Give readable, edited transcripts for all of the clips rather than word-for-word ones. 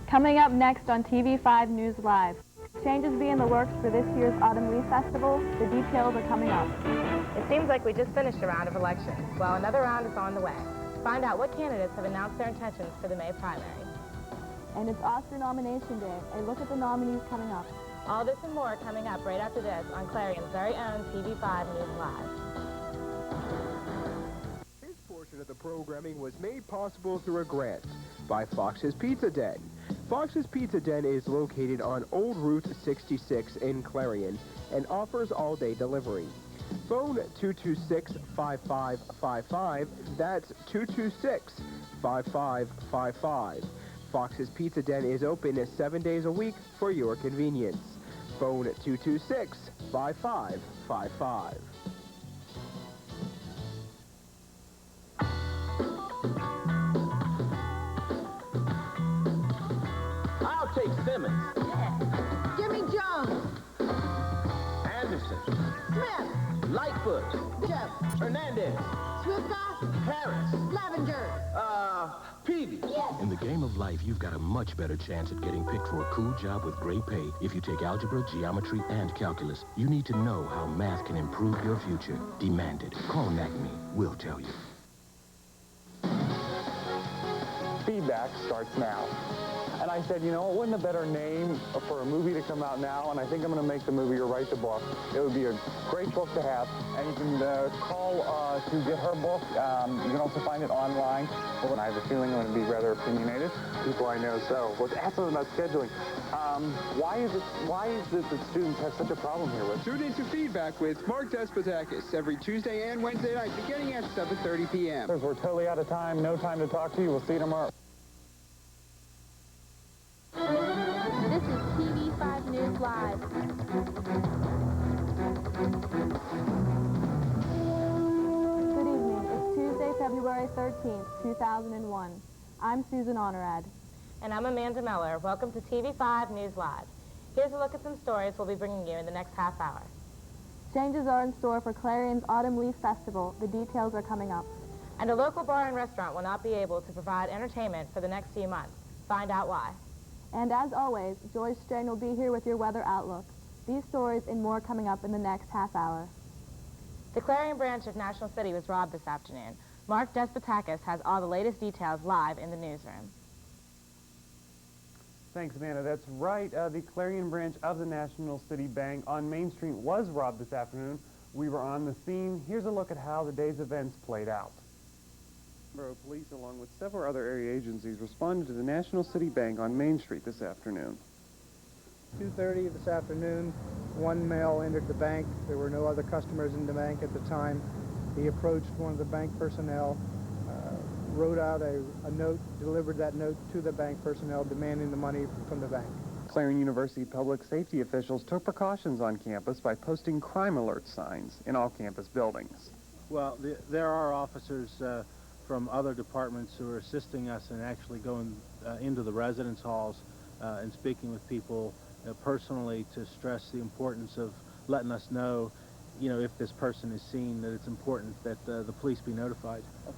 Coming up next on TV5 News Live. Changes be in the works for this year's Autumn Leaf Festival. The details are coming up. It seems like we just finished a round of elections. Well, another round is on the way. Find out what candidates have announced their intentions for the May primary. And it's Oscar nomination day. A look at the nominees coming up. All this and more coming up right after this on Clarion's very own TV5 News Live. This portion of the programming was made possible through a grant by Fox's Pizza Den. Fox's Pizza Den is located on Old Route 66 in Clarion and offers all-day delivery. Phone 226-5555. That's 226-5555. Fox's Pizza Den is open 7 days a week for your convenience. Phone 226-5555. I'll take Simmons. Yeah. Jimmy Jones. Anderson. Smith. Lightfoot. Jeff. Hernandez. Swifka. Harris. Lavender. Peavy. Yes. In the game of life, you've got a much better chance at getting picked for a cool job with great pay if you take algebra, geometry, and calculus. You need to know how math can improve your future. Demand it. Call NACME. We'll tell you. Feedback starts now. And I said, you know, it wasn't a better name for a movie to come out now, and I think I'm going to make the movie or write the book. It would be a great book to have, and you can call to get her book. You can also find it online. But I have a feeling I'm going to be rather opinionated. People I know so. Let's ask them about scheduling. Why is it that students have such a problem here with? Tune into Feedback with Mark Despotakis every Tuesday and Wednesday night beginning at 7:30 p.m. We're totally out of time. No time to talk to you. We'll see you tomorrow. This is TV5 News Live. Good evening. It's Tuesday, February 13th, 2001. I'm Susan Honorad. And I'm Amanda Miller. Welcome to TV5 News Live. Here's a look at some stories we'll be bringing you in the next half hour. Changes are in store for Clarion's Autumn Leaf Festival. The details are coming up. And a local bar and restaurant will not be able to provide entertainment for the next few months. Find out why. And as always, Joyce Strain will be here with your weather outlook. These stories and more coming up in the next half hour. The Clarion branch of National City was robbed this afternoon. Mark Despotakis has all the latest details live in the newsroom. Thanks, Amanda. That's right. The Clarion branch of the National City Bank on Main Street was robbed this afternoon. We were on the scene. Here's a look at how the day's events played out. Borough Police, along with several other area agencies, responded to the National City Bank on Main Street this afternoon. 2:30 this afternoon, one male entered the bank. There were no other customers in the bank at the time. He approached one of the bank personnel, wrote out a note, delivered that note to the bank personnel demanding the money from the bank. Clarion University public safety officials took precautions on campus by posting crime alert signs in all campus buildings. Well, there are officers from other departments who are assisting us in actually going into the residence halls and speaking with people personally to stress the importance of letting us know, you know, if this person is seen, that it's important that the police be notified. Okay.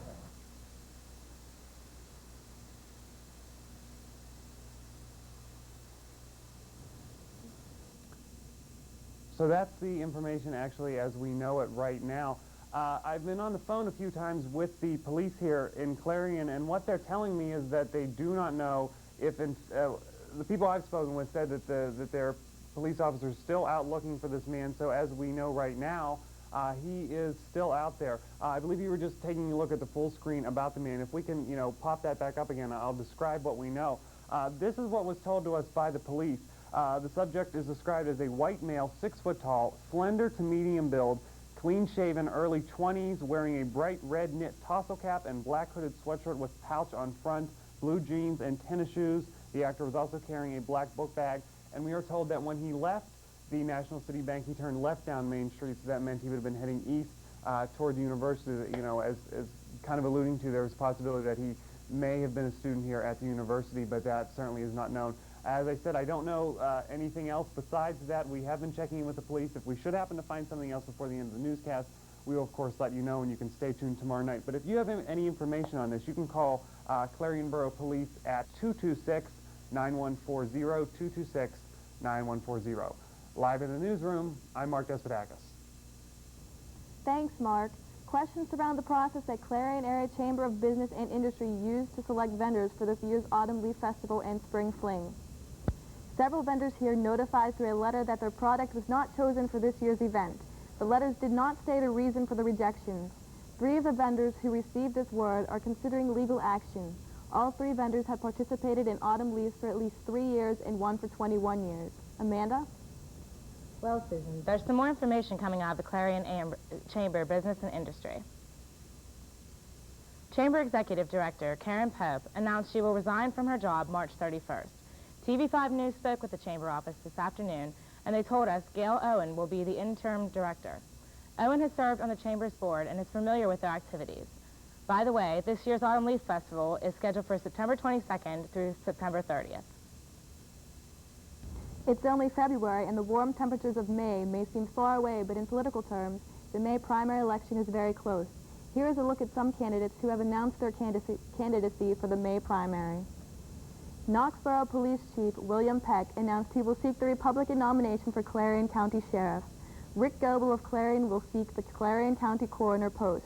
So that's the information actually as we know it right now. I've been on the phone a few times with the police here in Clarion, and what they're telling me is that they do not know if the people I've spoken with said that their police officers are still out looking for this man. So as we know right now, he is still out there. I believe you were just taking a look at the full screen about the man. If we can, you know, pop that back up again, I'll describe what we know. This is what was told to us by the police. The subject is described as a white male, 6 foot tall, slender to medium build, clean-shaven, early 20s, wearing a bright red knit tassel cap and black hooded sweatshirt with pouch on front, blue jeans, and tennis shoes. The actor was also carrying a black book bag, and we are told that when he left the National City Bank, he turned left down Main Street, so that meant he would have been heading east toward the university. You know, as kind of alluding to, there was a possibility that he may have been a student here at the university, but that certainly is not known. As I said, I don't know anything else besides that. We have been checking in with the police. If we should happen to find something else before the end of the newscast, we will, of course, let you know, and you can stay tuned tomorrow night. But if you have any information on this, you can call Clarion Borough Police at 914-226-9140. Live in the newsroom, I'm Mark Despotakis. Thanks, Mark. Questions surround the process that Clarion Area Chamber of Business and Industry used to select vendors for this year's Autumn Leaf Festival and Spring Fling. Several vendors here notified through a letter that their product was not chosen for this year's event. The letters did not state a reason for the rejections. 3 of the vendors who received this word are considering legal action. All 3 vendors have participated in Autumn Leaves for at least 3 years and one for 21 years. Amanda? Well, Susan, there's some more information coming out of the Clarion Chamber of Business and Industry. Chamber Executive Director Karen Pope announced she will resign from her job March 31st. TV5 News spoke with the Chamber office this afternoon, and they told us Gail Owen will be the interim director. Owen has served on the Chamber's board and is familiar with their activities. By the way, this year's Autumn Leaf Festival is scheduled for September 22nd through September 30th. It's only February, and the warm temperatures of May seem far away, but in political terms, the May primary election is very close. Here is a look at some candidates who have announced their candidacy for the May primary. Knoxboro Police Chief William Peck announced he will seek the Republican nomination for Clarion County Sheriff. Rick Goebel of Clarion will seek the Clarion County Coroner post.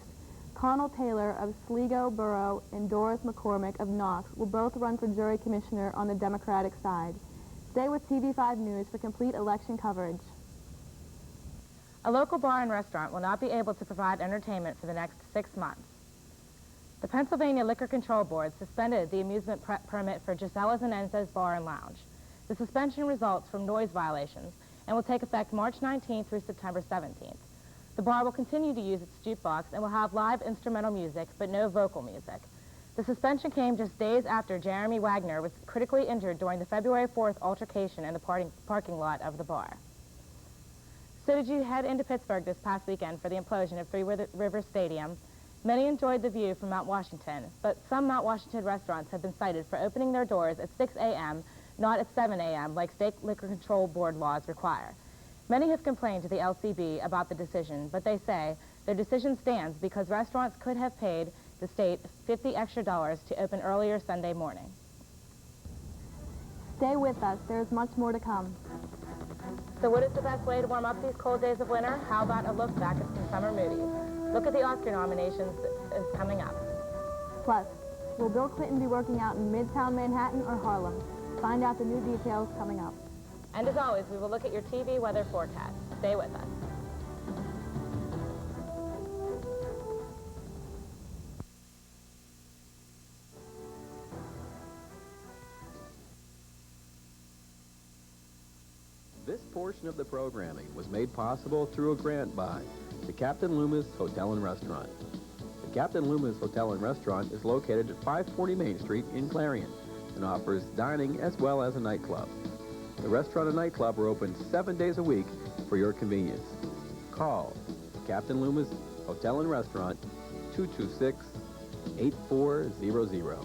Connell Taylor of Sligo Borough and Doris McCormick of Knox will both run for Jury Commissioner on the Democratic side. Stay with TV5 News for complete election coverage. A local bar and restaurant will not be able to provide entertainment for the next 6 months. The Pennsylvania Liquor Control Board suspended the amusement permit for Gisela Zanenza's Bar and Lounge. The suspension results from noise violations and will take effect March 19th through September 17th. The bar will continue to use its jukebox and will have live instrumental music, but no vocal music. The suspension came just days after Jeremy Wagner was critically injured during the February 4th altercation in the parking lot of the bar. So did you head into Pittsburgh this past weekend for the implosion of Three Rivers Stadium? Many enjoyed the view from Mount Washington, but some Mount Washington restaurants have been cited for opening their doors at 6 a.m., not at 7 a.m. like state liquor control board laws require. Many have complained to the LCB about the decision, but they say their decision stands because restaurants could have paid the state $50 extra to open earlier Sunday morning. Stay with us. There's much more to come. So what is the best way to warm up these cold days of winter? How about a look back at some summer movies? Look at the Oscar nominations that is coming up. Plus, will Bill Clinton be working out in Midtown Manhattan or Harlem? Find out the new details coming up. And as always, we will look at your TV weather forecast. Stay with us. This portion of the programming was made possible through a grant by the Captain Loomis Hotel and Restaurant. The Captain Loomis Hotel and Restaurant is located at 540 Main Street in Clarion and offers dining as well as a nightclub. The restaurant and nightclub are open 7 days a week for your convenience. Call Captain Loomis Hotel and Restaurant, 226-8400.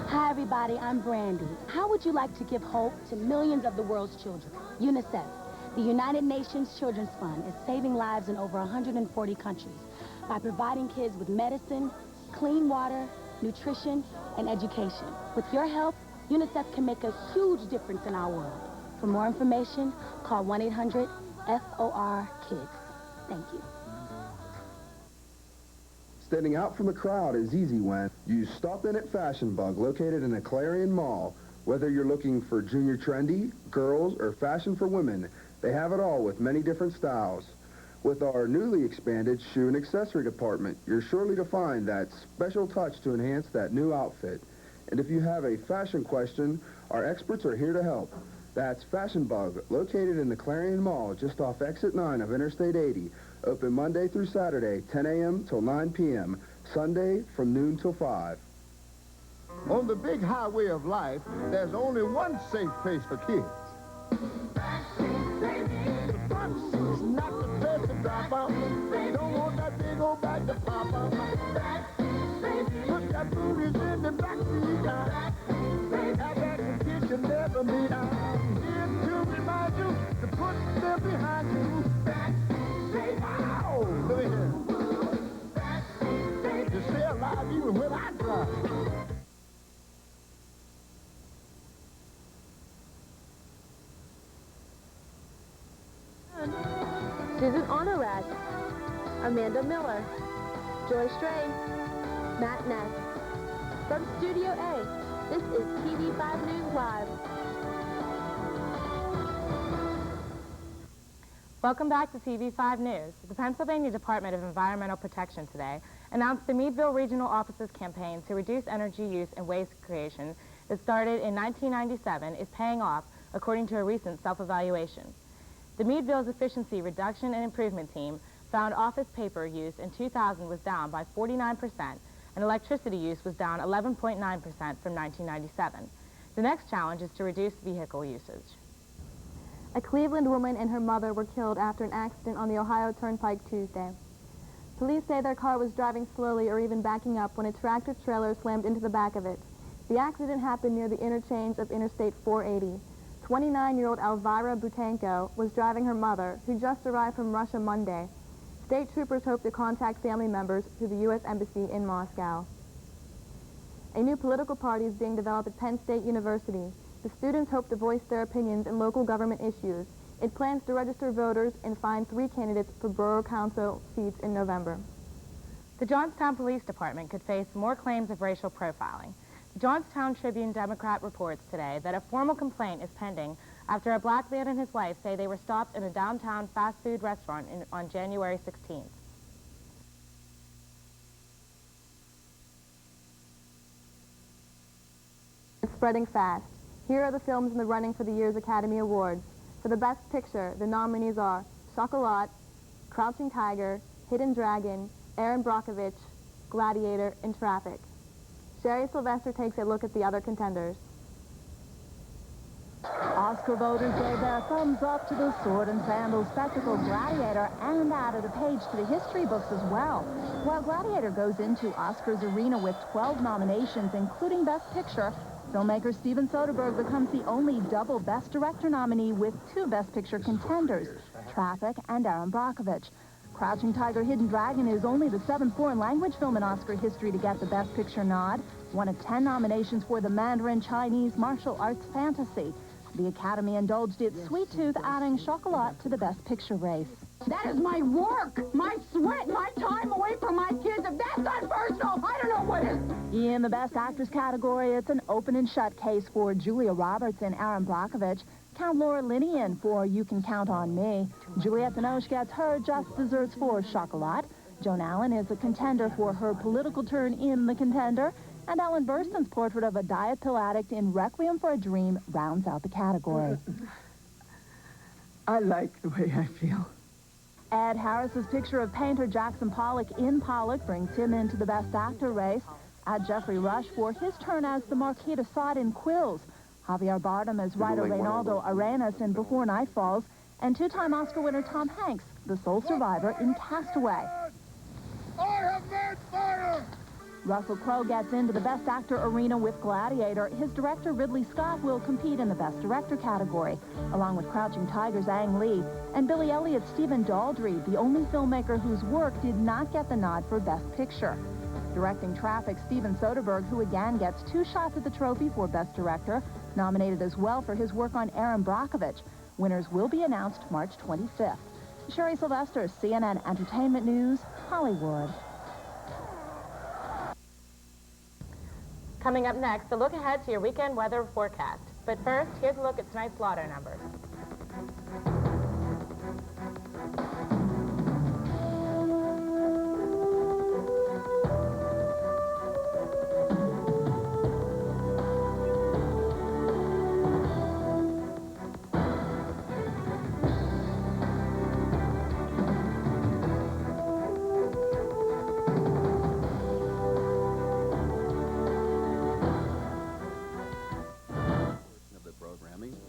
Hi everybody, I'm Brandy. How would you like to give hope to millions of the world's children? UNICEF, the United Nations Children's Fund, is saving lives in over 140 countries by providing kids with medicine, clean water, nutrition, and education. With your help, UNICEF can make a huge difference in our world. For more information, call 1-800-FOR-KIDS. Thank you. Standing out from the crowd is easy when you stop in at Fashion Bug, located in the Clarion Mall. Whether you're looking for junior trendy, girls, or fashion for women, they have it all with many different styles. With our newly expanded shoe and accessory department, you're surely to find that special touch to enhance that new outfit. And if you have a fashion question, our experts are here to help. That's Fashion Bug, located in the Clarion Mall, just off Exit 9 of Interstate 80. Open Monday through Saturday, 10 a.m. till 9 p.m. Sunday from noon till 5. On the big highway of life, there's only one safe place for kids. The front seat's not the place to drop out. Don't want that big old bag to pop out. Put that booties in the back seat now. Have that condition never be out. Here to remind you to put them behind you. Susan Honorat, Amanda Miller, Joy Stray, Matt Ness. From Studio A, this is TV5 News Live. Welcome back to TV5 News. The Pennsylvania Department of Environmental Protection today announced the Meadville Regional Office's campaign to reduce energy use and waste creation that started in 1997 is paying off, according to a recent self-evaluation. The Meadville's Efficiency Reduction and Improvement Team found office paper use in 2000 was down by 49%, and electricity use was down 11.9% from 1997. The next challenge is to reduce vehicle usage. A Cleveland woman and her mother were killed after an accident on the Ohio Turnpike Tuesday. Police say their car was driving slowly or even backing up when a tractor-trailer slammed into the back of it. The accident happened near the interchange of Interstate 480. 29-year-old Elvira Butanko was driving her mother, who just arrived from Russia Monday. State troopers hope to contact family members through the U.S. Embassy in Moscow. A new political party is being developed at Penn State University. The students hope to voice their opinions in local government issues. It plans to register voters and find 3 candidates for borough council seats in November. The Johnstown Police Department could face more claims of racial profiling. The Johnstown Tribune Democrat reports today that a formal complaint is pending after a black man and his wife say they were stopped in a downtown fast food restaurant on January 16th. It's spreading fast. Here are the films in the running for the year's Academy Awards. For the Best Picture, the nominees are Chocolat, Crouching Tiger, Hidden Dragon, Aaron Brockovich, Gladiator, and Traffic. Sherry Sylvester takes a look at the other contenders. Oscar voters gave their thumbs up to the sword and sandal spectacle Gladiator and added a page to the history books as well. While Gladiator goes into Oscar's arena with 12 nominations, including Best Picture, filmmaker Steven Soderbergh becomes the only double Best Director nominee with 2 Best Picture contenders, Traffic and Aaron Brockovich. Crouching Tiger, Hidden Dragon is only the 7th foreign language film in Oscar history to get the Best Picture nod, one of 10 nominations for the Mandarin Chinese martial arts fantasy. The Academy indulged its sweet tooth, adding Chocolat to the Best Picture race. That is my work, my sweat, my time away from my kids. If that's not personal, I don't know what is. In the Best Actress category, it's an open and shut case for Julia Roberts and Aaron Brockovich. Count Laura Linney for You Can Count on Me. Juliette Binoche gets her just desserts for Chocolat. Joan Allen is a contender for her political turn in The Contender. And Ellen Burstyn's portrait of a diet pill addict in Requiem for a Dream rounds out the category. I like the way I feel. Ed Harris's picture of painter Jackson Pollock in Pollock brings him into the Best Actor race. Add Jeffrey Rush for his turn as the Marquis de Sade in Quills. Javier Bardem as writer Reynaldo Arenas in Before Night Falls. And 2-time Oscar winner Tom Hanks, the sole survivor in Castaway. I have made fire! Russell Crowe gets into the Best Actor arena with Gladiator. His director, Ridley Scott, will compete in the Best Director category, along with Crouching Tiger's Ang Lee and Billy Elliot's Stephen Daldry, the only filmmaker whose work did not get the nod for Best Picture. Directing Traffic, Steven Soderbergh, who again gets 2 shots at the trophy for Best Director, nominated as well for his work on Aaron Brockovich. Winners will be announced March 25th. Sherry Sylvester, CNN Entertainment News, Hollywood. Coming up next, a look ahead to your weekend weather forecast. But first, here's a look at tonight's lotto numbers.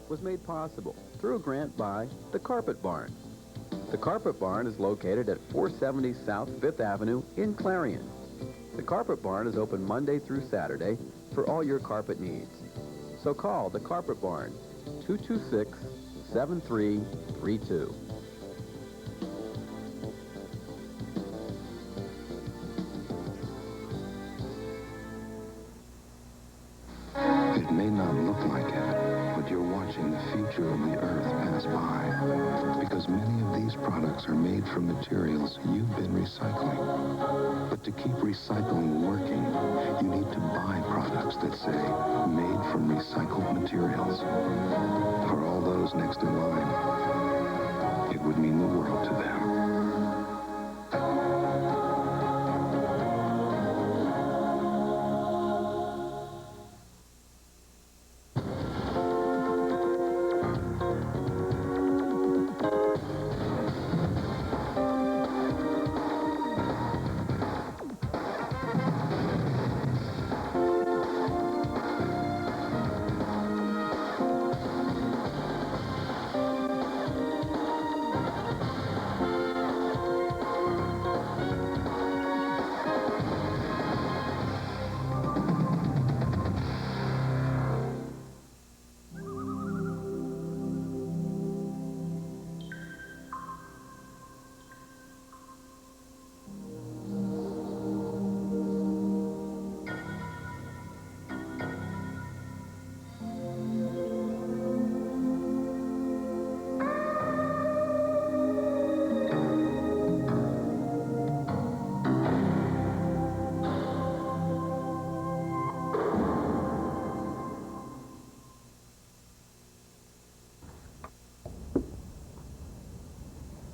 Was made possible through a grant by the Carpet Barn. The Carpet Barn is located at 470 South 5th Avenue in Clarion. The Carpet Barn is open Monday through Saturday for all your carpet needs. So call the Carpet Barn, 226-7332. It may not look like it, but you're watching watching the future of the Earth pass by, because many of these products are made from materials you've been recycling. But to keep recycling working, you need to buy products that say, made from recycled materials. For all those next in line, it would mean the world to them.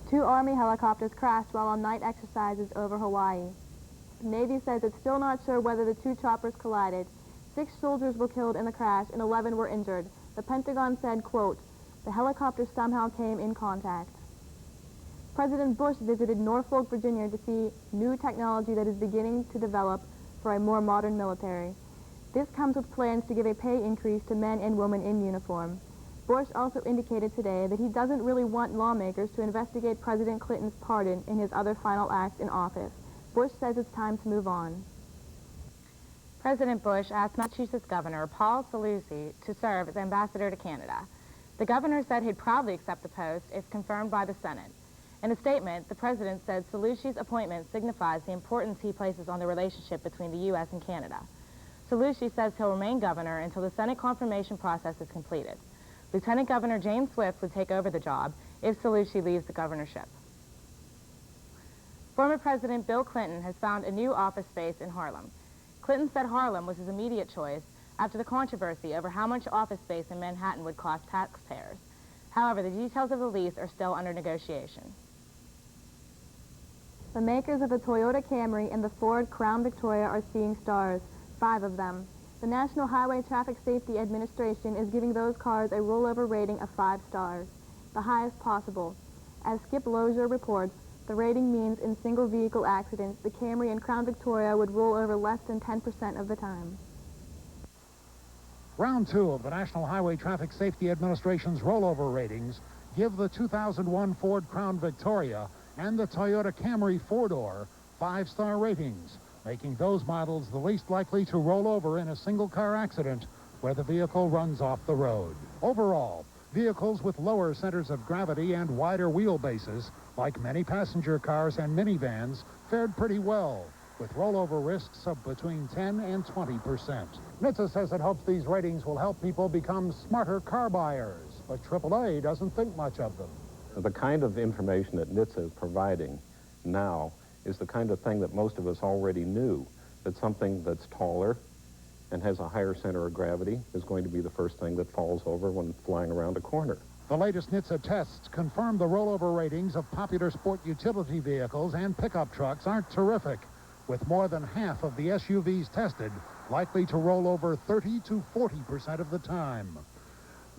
Two Army helicopters crashed while on night exercises over Hawaii. The Navy says it's still not sure whether the two choppers collided. 6 soldiers were killed in the crash and 11 were injured. The Pentagon said, quote, "The helicopters somehow came in contact." President Bush visited Norfolk, Virginia to see new technology that is beginning to develop for a more modern military. This comes with plans to give a pay increase to men and women in uniform. Bush also indicated today that he doesn't really want lawmakers to investigate President Clinton's pardon in his other final acts in office. Bush says it's time to move on. President Bush asked Massachusetts Governor Paul Cellucci to serve as ambassador to Canada. The governor said he'd proudly accept the post if confirmed by the Senate. In a statement, the president said Cellucci's appointment signifies the importance he places on the relationship between the U.S. and Canada. Cellucci says he'll remain governor until the Senate confirmation process is completed. Lieutenant Governor James Swift would take over the job if Cellucci leaves the governorship. Former President Bill Clinton has found a new office space in Harlem. Clinton said Harlem was his immediate choice after the controversy over how much office space in Manhattan would cost taxpayers. However, the details of the lease are still under negotiation. The makers of the Toyota Camry and the Ford Crown Victoria are seeing stars, 5 of them. The National Highway Traffic Safety Administration is giving those cars a rollover rating of 5 stars, the highest possible. As Skip Lozier reports, the rating means in single vehicle accidents, the Camry and Crown Victoria would roll over less than 10% of the time. Round 2 of the National Highway Traffic Safety Administration's rollover ratings give the 2001 Ford Crown Victoria and the Toyota Camry 4-door 5-star ratings, making those models the least likely to roll over in a single-car accident where the vehicle runs off the road. Overall, vehicles with lower centers of gravity and wider wheelbases, like many passenger cars and minivans, fared pretty well, with rollover risks of between 10 and 20%. NHTSA says it hopes these ratings will help people become smarter car buyers, but AAA doesn't think much of them. The kind of information that NHTSA is providing now is the kind of thing that most of us already knew, that something that's taller and has a higher center of gravity is going to be the first thing that falls over when flying around a corner. The latest NHTSA tests confirm the rollover ratings of popular sport utility vehicles and pickup trucks aren't terrific, with more than half of the SUVs tested likely to roll over 30 to 40% of the time.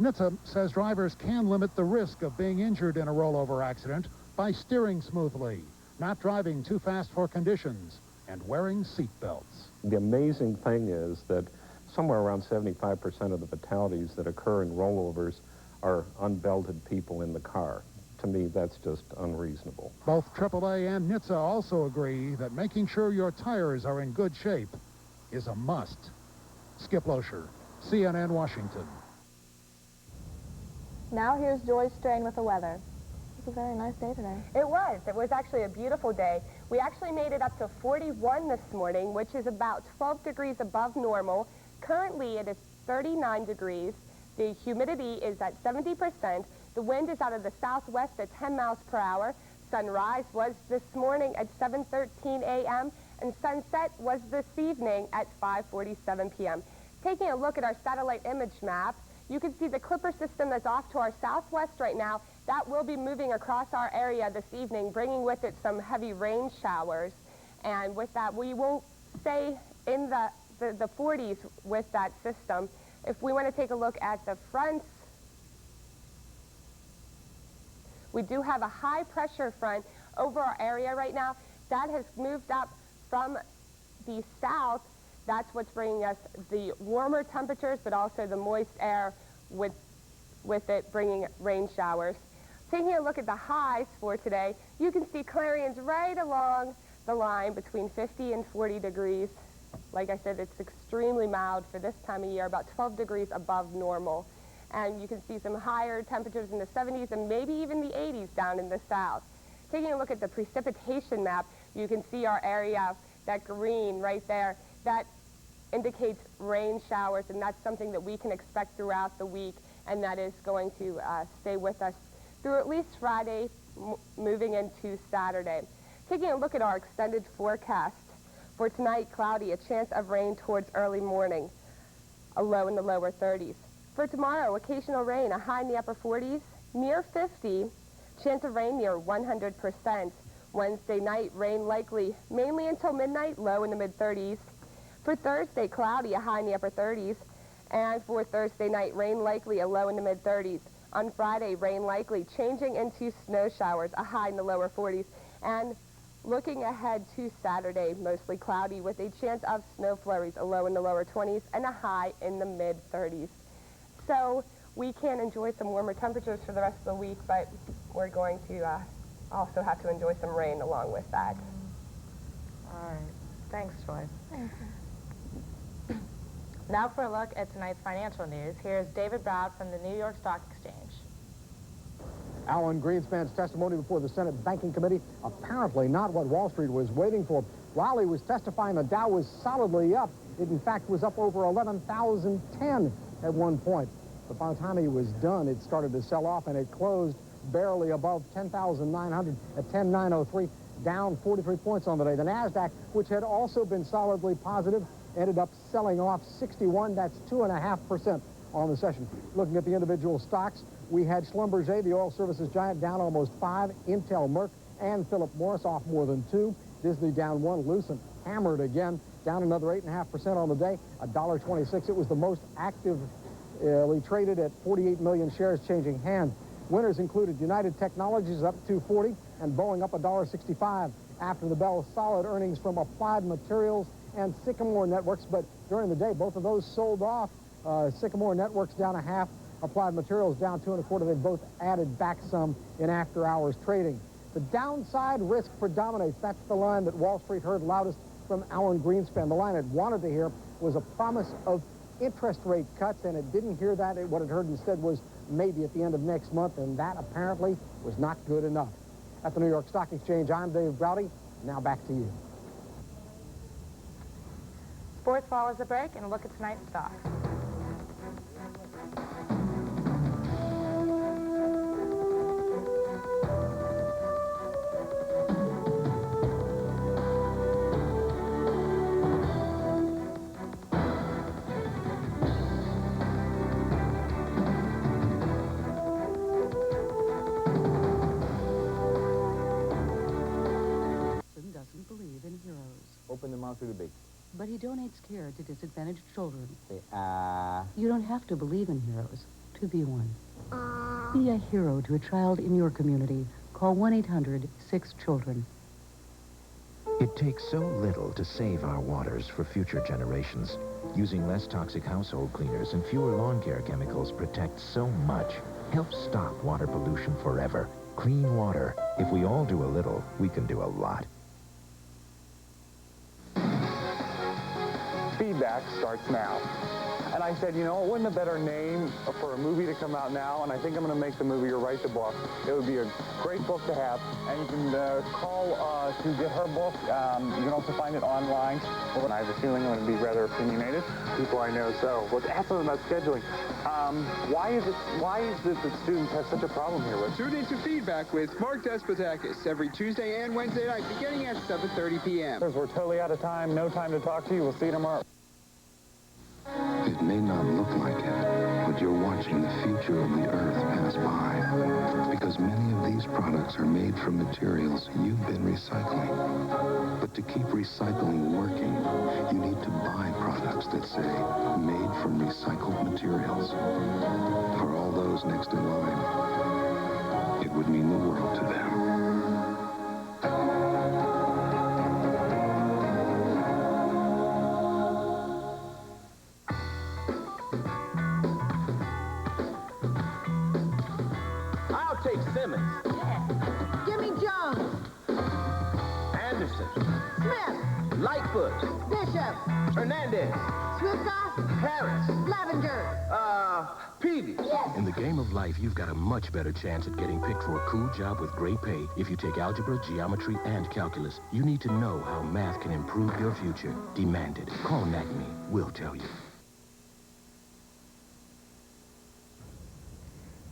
NHTSA says drivers can limit the risk of being injured in a rollover accident by steering smoothly, not driving too fast for conditions, and wearing seat belts. The amazing thing is that somewhere around 75% of the fatalities that occur in rollovers are unbelted people in the car. To me, that's just unreasonable. Both AAA and NHTSA also agree that making sure your tires are in good shape is a must. Skip Lozier, CNN, Washington. Now here's Joy Strain with the weather. It's a very nice day today. It was. It was actually a beautiful day. We actually made it up to 41 this morning, which is about 12 degrees above normal. Currently, it is 39 degrees. The humidity is at 70%. The wind is out of the southwest at 10 miles per hour. Sunrise was this morning at 7:13 a.m. and sunset was this evening at 5:47 p.m. Taking a look at our satellite image map, you can see the Clipper system that's off to our southwest right now. That will be moving across our area this evening, bringing with it some heavy rain showers. And with that, we will stay in the 40s with that system. If we want to take a look at the fronts, we do have a high pressure front over our area right now. That has moved up from the south. That's what's bringing us the warmer temperatures, but also the moist air with it bringing rain showers. Taking a look at the highs for today, you can see Clarion's right along the line between 50 and 40 degrees. Like I said, it's extremely mild for this time of year, about 12 degrees above normal. And you can see some higher temperatures in the 70s and maybe even the 80s down in the south. Taking a look at the precipitation map, you can see our area, that green right there, that indicates rain showers, and that's something that we can expect throughout the week, and that is going to stay with us through at least Friday, moving into Saturday. Taking a look at our extended forecast. For tonight, cloudy, a chance of rain towards early morning, a low in the lower 30s. For tomorrow, occasional rain, a high in the upper 40s, near 50, chance of rain near 100%. Wednesday night, rain likely, mainly until midnight, low in the mid-30s. For Thursday, cloudy, a high in the upper 30s. And for Thursday night, rain likely, a low in the mid-30s. On Friday, rain likely, changing into snow showers, a high in the lower 40s. And looking ahead to Saturday, mostly cloudy with a chance of snow flurries, a low in the lower 20s and a high in the mid-30s. So we can enjoy some warmer temperatures for the rest of the week, but we're going to also have to enjoy some rain along with that. All right. Thanks, Joy. Thank you. Now for a look at tonight's financial news, here's David Browd from the New York Stock Exchange. Alan Greenspan's testimony before the Senate Banking Committee, apparently not what Wall Street was waiting for. While he was testifying, the Dow was solidly up. It, in fact, was up over 11,010 at one point. But by the time he was done, it started to sell off, and it closed barely above 10,900 at 10,903, down 43 points on the day. The NASDAQ, which had also been solidly positive, ended up selling off 61. That's 2.5% on the session. Looking at the individual stocks, we had Schlumberger, the oil services giant, down almost 5. Intel, Merck, and Philip Morris off more than 2. Disney down 1. Lucent hammered again, down another 8.5% on the day, $1.26. It was the most actively traded at 48 million shares changing hands. Winners included United Technologies up $2.40 and Boeing up $1.65. After the bell, solid earnings from Applied Materials and Sycamore Networks, but during the day, both of those sold off. Sycamore Networks down 0.5, Applied Materials down 2.25. They both added back some in after-hours trading. The downside risk predominates. That's the line that Wall Street heard loudest from Alan Greenspan. The line it wanted to hear was a promise of interest rate cuts, and it didn't hear that. What it heard instead was maybe at the end of next month, and that apparently was not good enough. At the New York Stock Exchange, I'm Dave Browdy. Now back to you. Sports follows a break and a look at tonight's stocks. Doesn't believe in heroes, Open the mouth to the big. but he donates care to disadvantaged children. Say, You don't have to believe in heroes to be one. Be a hero to a child in your community. Call 1-800-6-CHILDREN. It takes so little to save our waters for future generations. Using less toxic household cleaners and fewer lawn care chemicals protects so much. Help stop water pollution forever. Clean water. If we all do a little, we can do a lot. Feedback starts now. And I said, you know, wouldn't a better name for a movie to come out now? And I think I'm going to make the movie or write the book. It would be a great book to have. And you can call to get her book. You can also find it online. Well, I have a feeling I'm going to be rather opinionated. People I know. So let's ask them about scheduling. Why is it that students have such a problem here with? Tune into Feedback with Mark Despotakis every Tuesday and Wednesday night beginning at 7:30 p.m. We're totally out of time. No time to talk to you. We'll see you tomorrow. It may not look like it, but you're watching the future of the Earth pass by. Because many of these products are made from materials you've been recycling. But to keep recycling working, you need to buy products that say, made from recycled materials. For all those next in line, it would mean the world to them. Take Simmons. Yeah. Jimmy Jones. Anderson. Smith. Lightfoot. Bishop. Hernandez. Swifka. Harris. Lavender. Peavy. Yes. In the game of life, you've got a much better chance at getting picked for a cool job with great pay if you take algebra, geometry, and calculus. You need to know how math can improve your future. Demand it. Call Acme. We'll tell you.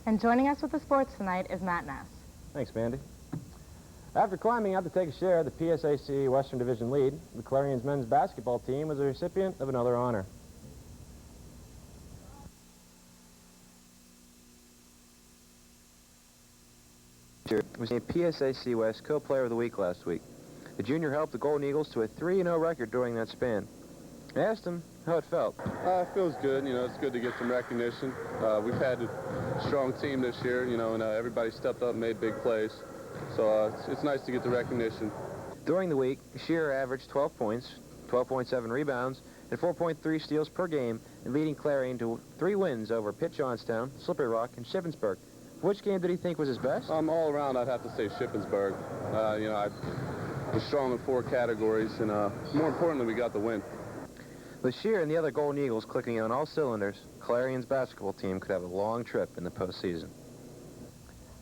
And joining us with the sports tonight is Matt Ness. Thanks, Mandy. After climbing out to take a share of the PSAC Western Division lead, the Clarion's men's basketball team was the recipient of another honor. Was named PSAC West Co-Player of the Week last week. The junior helped the Golden Eagles to a 3-0 record during that span. I asked him how it felt. It feels good. You know, it's good to get some recognition. We've had a strong team this year, you know, and everybody stepped up and made big plays. So it's nice to get the recognition. During the week, Shearer averaged 12 points, 12.7 rebounds, and 4.3 steals per game, and leading Clarion to 3 wins over Pitt Johnstown, Slippery Rock, and Shippensburg. Which game did he think was his best? All around, I'd have to say Shippensburg. You know, I was strong in 4 categories, and more importantly, we got the win. With Shearer and the other Golden Eagles clicking on all cylinders, Clarion's basketball team could have a long trip in the postseason.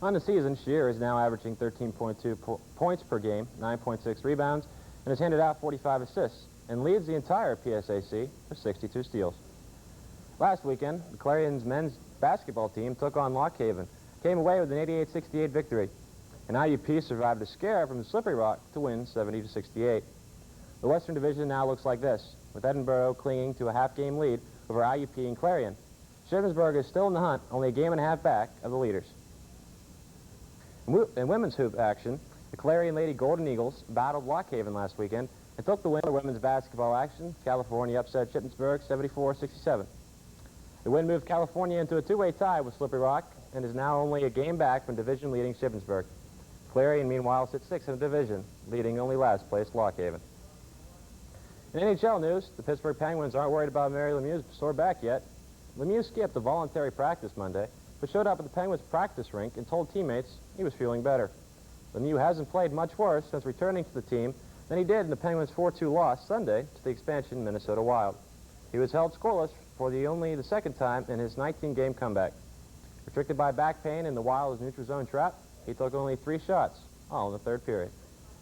On the season, Shearer is now averaging 13.2 points per game, 9.6 rebounds, and has handed out 45 assists, and leads the entire PSAC with 62 steals. Last weekend, the Clarion's men's basketball team took on Lock Haven, came away with an 88-68 victory, and IUP survived a scare from the Slippery Rock to win 70-68. The Western Division now looks like this, with Edinburgh clinging to a half-game lead over IUP and Clarion. Shippensburg is still in the hunt, only a game and a half back of the leaders. In women's hoop action, the Clarion Lady Golden Eagles battled Lock Haven last weekend and took the win in women's basketball action. California upset Shippensburg 74-67. The win moved California into a 2-way tie with Slippery Rock and is now only a game back from division-leading Shippensburg. Clarion, meanwhile, sits 6th in the division, leading only last-place Lock Haven. In NHL news, the Pittsburgh Penguins aren't worried about Mary Lemieux's sore back yet. Lemieux skipped a voluntary practice Monday, but showed up at the Penguins' practice rink and told teammates he was feeling better. Lemieux hasn't played much worse since returning to the team than he did in the Penguins' 4-2 loss Sunday to the expansion Minnesota Wild. He was held scoreless for only the second time in his 19-game comeback. Restricted by back pain in the Wild's neutral zone trap, he took only 3 shots, all in the third period.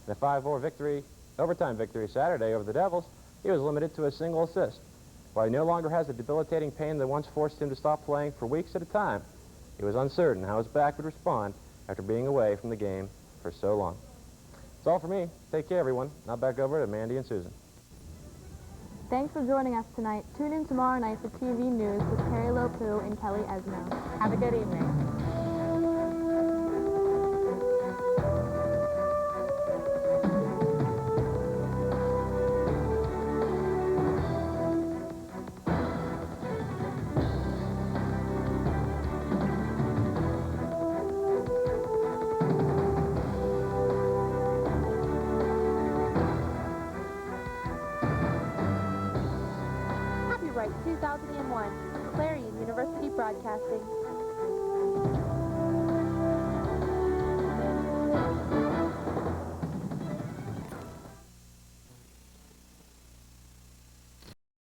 In a 5-4 overtime victory Saturday over the Devils, he was limited to a single assist. While he no longer has the debilitating pain that once forced him to stop playing for weeks at a time, he was uncertain how his back would respond after being away from the game for so long. That's all for me. Take care, everyone. Now back over to Mandy and Susan. Thanks for joining us tonight. Tune in tomorrow night for TV News with Carrie Lopu and Kelly Esno. Have a good evening. Copyright 2001, Clarion University Broadcasting.